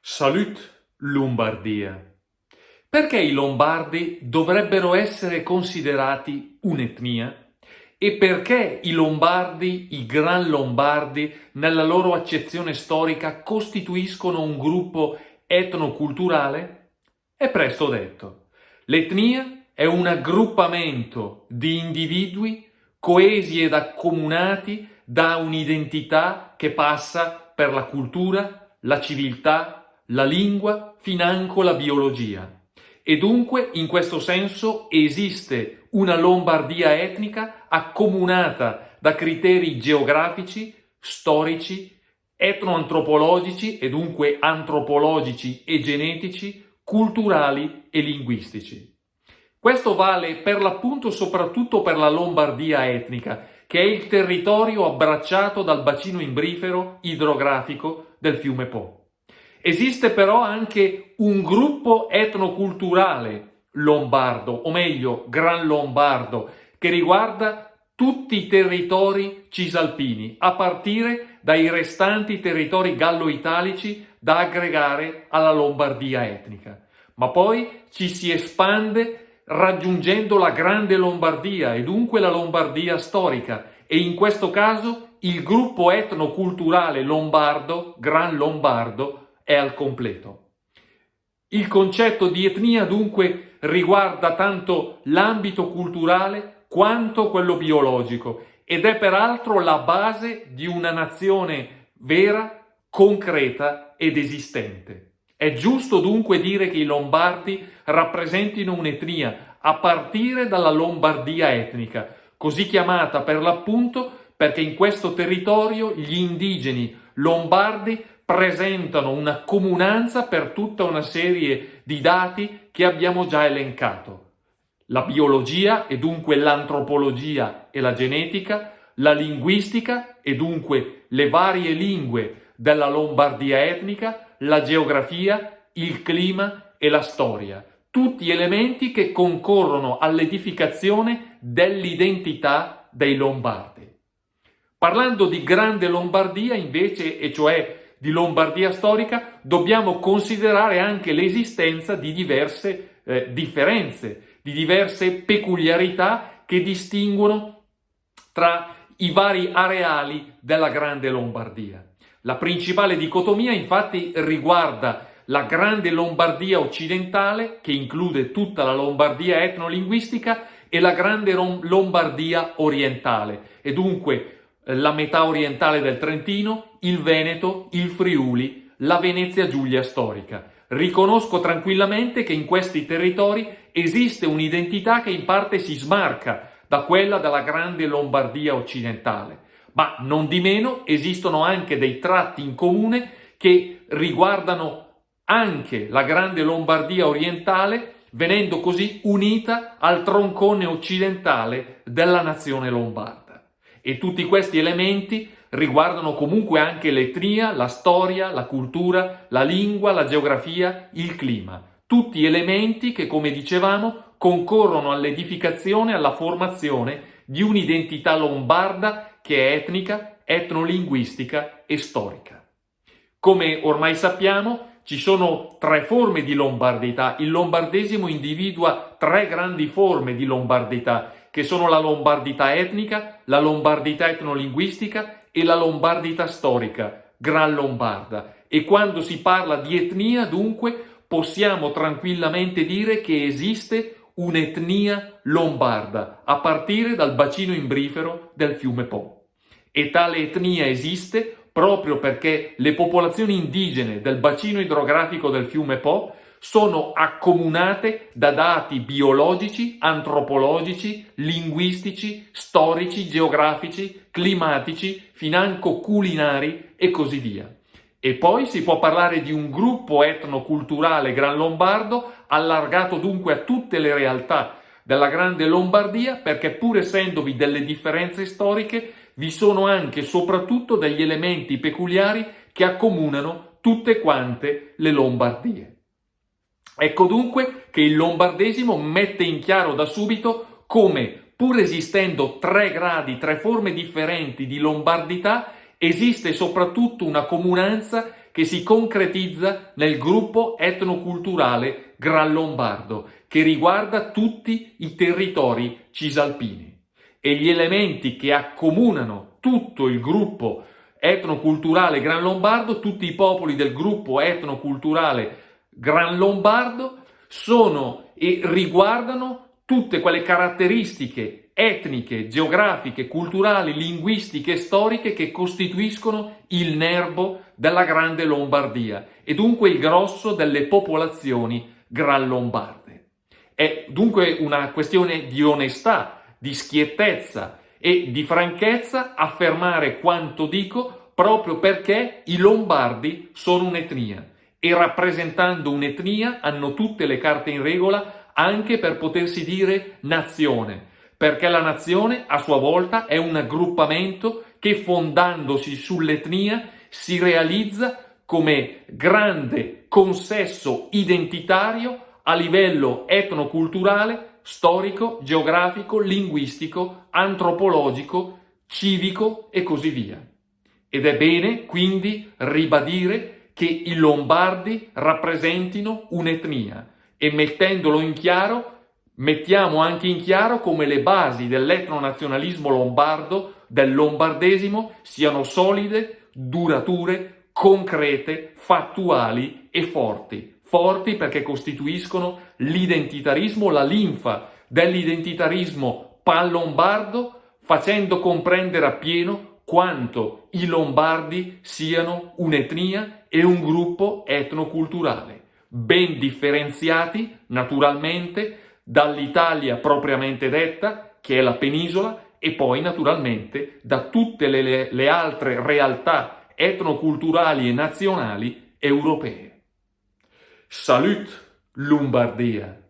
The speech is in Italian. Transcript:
Salut Lombardia. Perché i lombardi dovrebbero essere considerati un'etnia? E perché i lombardi, i gran lombardi, nella loro accezione storica costituiscono un gruppo etnoculturale? È presto detto. L'etnia è un aggruppamento di individui coesi ed accomunati da un'identità che passa per la cultura, la civiltà, la lingua, financo la biologia. E dunque, in questo senso, esiste una Lombardia etnica accomunata da criteri geografici, storici, etnoantropologici e dunque antropologici e genetici, culturali e linguistici. Questo vale per l'appunto soprattutto per la Lombardia etnica, che è il territorio abbracciato dal bacino imbrifero idrografico del fiume Po. Esiste però anche un gruppo etnoculturale lombardo, o meglio, gran lombardo, che riguarda tutti i territori cisalpini, a partire dai restanti territori gallo-italici da aggregare alla Lombardia etnica. Ma poi ci si espande raggiungendo la Grande Lombardia e dunque la Lombardia storica, e in questo caso il gruppo etnoculturale lombardo, Gran Lombardo, è al completo. Il concetto di etnia dunque riguarda tanto l'ambito culturale quanto quello biologico ed è peraltro la base di una nazione vera, concreta ed esistente. È giusto dunque dire che i lombardi rappresentino un'etnia a partire dalla Lombardia etnica, così chiamata per l'appunto perché in questo territorio gli indigeni lombardi presentano una comunanza per tutta una serie di dati che abbiamo già elencato. La biologia e dunque l'antropologia e la genetica, la linguistica e dunque le varie lingue della Lombardia etnica, la geografia, il clima e la storia. Tutti elementi che concorrono all'edificazione dell'identità dei lombardi. Parlando di Grande Lombardia invece, e cioè di Lombardia storica, dobbiamo considerare anche l'esistenza di diverse differenze, di diverse peculiarità che distinguono tra i vari areali della Grande Lombardia. La principale dicotomia infatti riguarda la Grande Lombardia occidentale, che include tutta la Lombardia etnolinguistica, e la Grande Lombardia orientale, e dunque la metà orientale del Trentino, il Veneto, il Friuli, la Venezia Giulia storica. Riconosco tranquillamente che in questi territori esiste un'identità che in parte si smarca da quella della Grande Lombardia occidentale, ma non di meno esistono anche dei tratti in comune che riguardano anche la Grande Lombardia orientale, venendo così unita al troncone occidentale della nazione lombarda. E tutti questi elementi riguardano comunque anche l'etnia, la storia, la cultura, la lingua, la geografia, il clima. Tutti elementi che, come dicevamo, concorrono all'edificazione, alla formazione di un'identità lombarda che è etnica, etnolinguistica e storica. Come ormai sappiamo, ci sono tre forme di lombardità. Il lombardesimo individua tre grandi forme di lombardità, che sono la lombardità etnica, la lombardità etnolinguistica e la lombardità storica, gran lombarda. E quando si parla di etnia, dunque, possiamo tranquillamente dire che esiste un'etnia lombarda, a partire dal bacino imbrifero del fiume Po. E tale etnia esiste proprio perché le popolazioni indigene del bacino idrografico del fiume Po sono accomunate da dati biologici, antropologici, linguistici, storici, geografici, climatici, financo culinari e così via. E poi si può parlare di un gruppo etnoculturale gran lombardo, allargato dunque a tutte le realtà della Grande Lombardia, perché pur essendovi delle differenze storiche, vi sono anche e soprattutto degli elementi peculiari che accomunano tutte quante le Lombardie. Ecco dunque che il lombardesimo mette in chiaro da subito come, pur esistendo tre gradi, tre forme differenti di lombardità, esiste soprattutto una comunanza che si concretizza nel gruppo etnoculturale Gran Lombardo, che riguarda tutti i territori cisalpini. E gli elementi che accomunano tutto il gruppo etnoculturale Gran Lombardo, tutti i popoli del gruppo etnoculturale Gran Lombardo, sono e riguardano tutte quelle caratteristiche etniche, geografiche, culturali, linguistiche e storiche che costituiscono il nervo della Grande Lombardia e dunque il grosso delle popolazioni gran lombarde. È dunque una questione di onestà, di schiettezza e di franchezza affermare quanto dico proprio perché i lombardi sono un'etnia e rappresentando un'etnia hanno tutte le carte in regola anche per potersi dire nazione, perché la nazione a sua volta è un aggruppamento che fondandosi sull'etnia si realizza come grande consesso identitario a livello etnoculturale, storico, geografico, linguistico, antropologico, civico e così via. Ed è bene quindi ribadire che i lombardi rappresentino un'etnia e mettendolo in chiaro mettiamo anche in chiaro come le basi dell'etnonazionalismo lombardo, del lombardesimo, siano solide, durature, concrete, fattuali e forti. Forti perché costituiscono l'identitarismo, la linfa dell'identitarismo pan-lombardo, facendo comprendere appieno quanto i lombardi siano un'etnia e un gruppo etnoculturale, ben differenziati naturalmente dall'Italia propriamente detta, che è la penisola, e poi naturalmente da tutte le altre realtà etnoculturali e nazionali europee. Salut Lombardia!